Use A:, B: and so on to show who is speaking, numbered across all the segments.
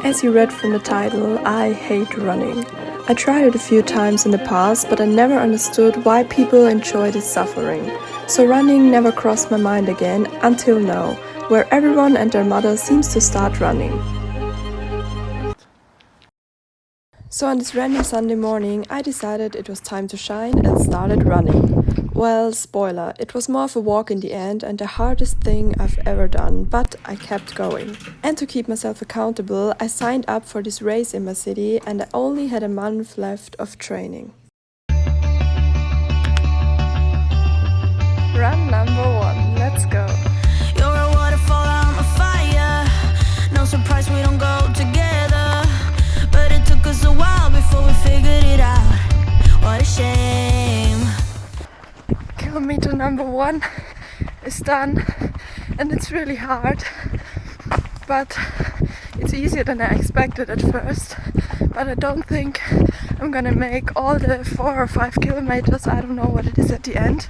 A: As you read from the title, I hate running. I tried it a few times in the past, but I never understood why people enjoy this suffering. So running never crossed my mind again until now, where everyone and their mother seems to start running. So on this random Sunday morning, I decided it was time to shine and started running. Well, spoiler, it was more of a walk in the end and the hardest thing I've ever done, but I kept going. And to keep myself accountable, I signed up for this race in my city and I only had a month left of training. Run number 1, let's go.
B: You're a waterfall, I'm a fire. No surprise we don't go together, but it took us a while before we figured it out. What a shame.
A: Kilometer number 1 is done and it's really hard, but it's easier than I expected at first. But I don't think I'm gonna make all the 4 or 5 kilometers. I don't know what it is at the end,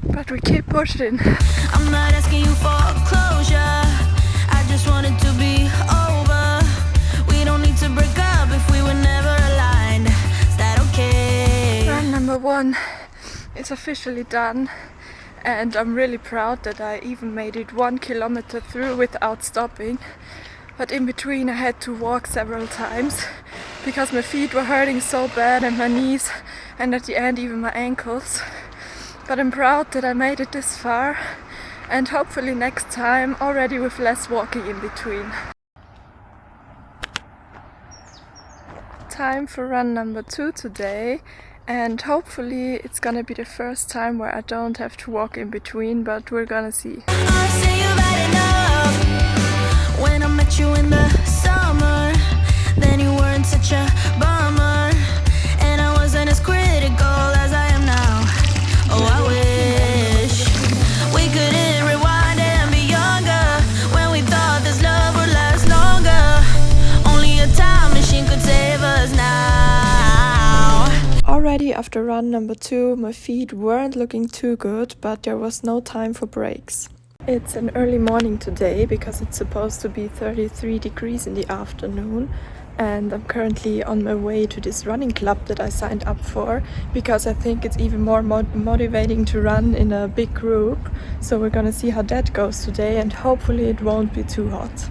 A: but we keep pushing.
B: I'm not asking you for closure, I just want it to be over. We don't need to break up if we were never aligned. Is that okay?
A: Run number 1 is officially done, and I'm really proud that I even made it 1 kilometer through without stopping. But in between I had to walk several times because my feet were hurting so bad and my knees, and at the end even my ankles. But I'm proud that I made it this far, and hopefully next time already with less walking in between. Time for run number 2 today, and hopefully it's gonna be the first time where I don't have to walk in between, but we're gonna see.
B: I've seen you bad enough. When I met you in the summer, then you weren't such a bummer, and I wasn't as critical as I am now. Oh, I wish we could hit rewind and be younger, when we thought this love would last longer. Only a time machine could save us now.
A: Already after run number 2, my feet weren't looking too good, but there was no time for breaks. It's an early morning today because it's supposed to be 33 degrees in the afternoon, and I'm currently on my way to this running club that I signed up for because I think it's even more motivating to run in a big group. So we're gonna see how that goes today, and hopefully it won't be too hot.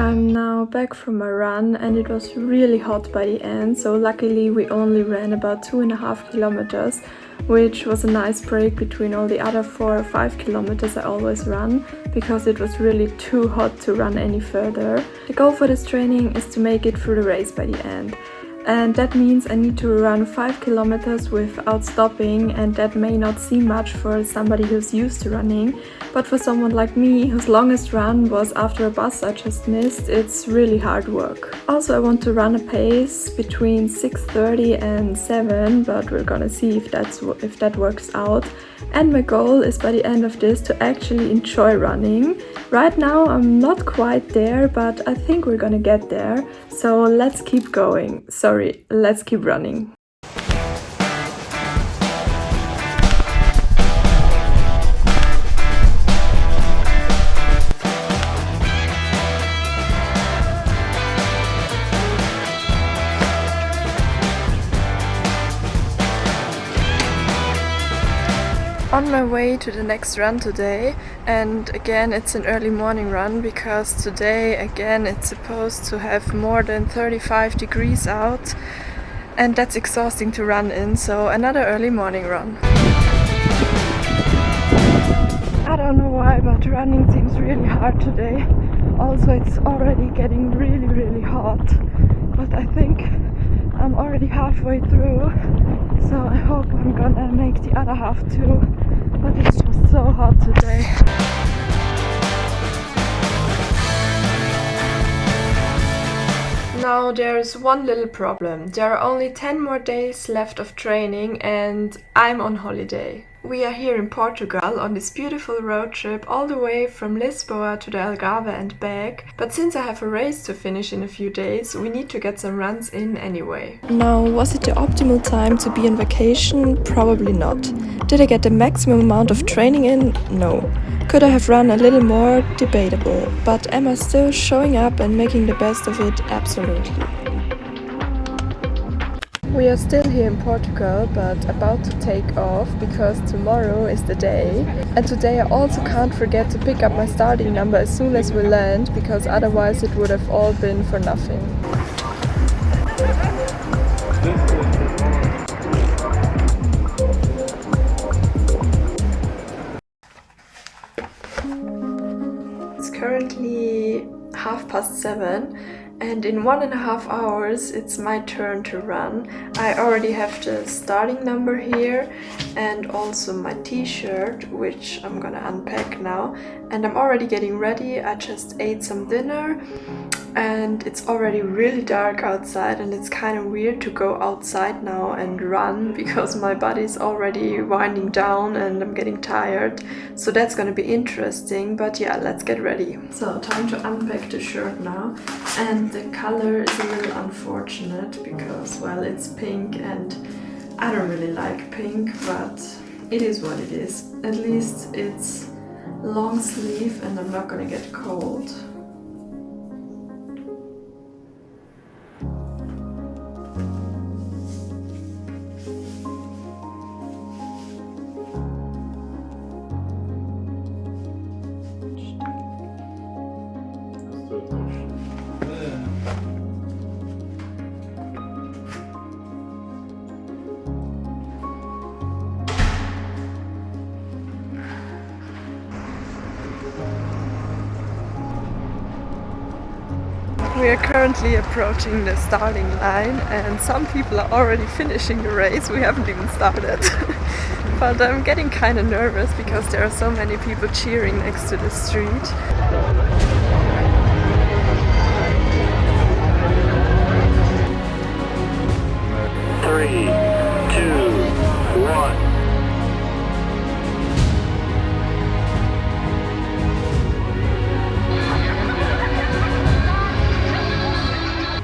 A: I'm now back from my run and it was really hot by the end, so luckily we only ran about 2.5 kilometers, which was a nice break between all the other 4 or 5 kilometers I always run, because it was really too hot to run any further. The goal for this training is to make it through the race by the end. And that means I need to run 5 kilometers without stopping, and that may not seem much for somebody who's used to running, but for someone like me, whose longest run was after a bus I just missed, it's really hard work. Also, I want to run a pace between 6:30 and 7, but we're gonna see if that works out. And my goal is by the end of this to actually enjoy running. Right now I'm not quite there, but I think we're gonna get there. So let's keep going. Sorry, let's keep running. On my way to the next run today, and again it's an early morning run because today again it's supposed to have more than 35 degrees out, and that's exhausting to run in, so another early morning run. I don't know why, but running seems really hard today. Also, it's already getting really hot, but I think I'm already halfway through, so I hope I'm gonna make the other half too, but it's just so hot today. Now there's one little problem. There are only 10 more days left of training and I'm on holiday. We are here in Portugal on this beautiful road trip all the way from Lisboa to the Algarve and back, but since I have a race to finish in a few days, we need to get some runs in anyway. Now, was it the optimal time to be on vacation? Probably not. Did I get the maximum amount of training in? No. Could I have run a little more? Debatable. But am I still showing up and making the best of it? Absolutely. We are still here in Portugal, but about to take off because tomorrow is the day. And today I also can't forget to pick up my starting number as soon as we land, because otherwise it would have all been for nothing. It's currently 7:30. And in 1.5 hours it's my turn to run. I already have the starting number here and also my t-shirt, which I'm gonna unpack now. And I'm already getting ready. I just ate some dinner and it's already really dark outside, and it's kind of weird to go outside now and run because my body's already winding down and I'm getting tired. So that's gonna be interesting, but yeah, let's get ready. So time to unpack the shirt now. And the color is a little unfortunate because, well, it's pink and I don't really like pink, but it is what it is. At least it's long sleeve and I'm not gonna get cold. We are currently approaching the starting line and some people are already finishing the race. We haven't even started. But I'm getting kind of nervous because there are so many people cheering next to the street.
C: 3, 2, 1.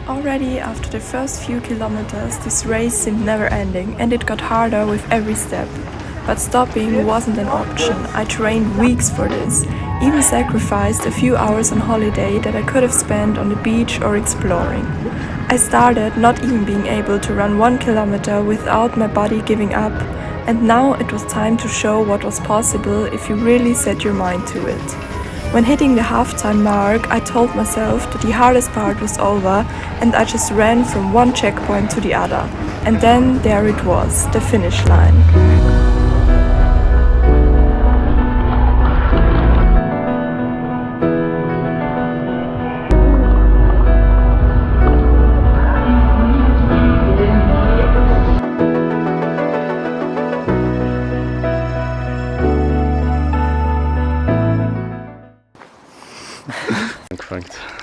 A: Already after the first few kilometers, this race seemed never ending and it got harder with every step. But stopping wasn't an option. I trained weeks for this, even sacrificed a few hours on holiday that I could have spent on the beach or exploring. I started not even being able to run 1 kilometer without my body giving up, and now it was time to show what was possible if you really set your mind to it. When hitting the halftime mark, I told myself that the hardest part was over and I just ran from one checkpoint to the other. And then there it was, the finish line.
C: Angefangen.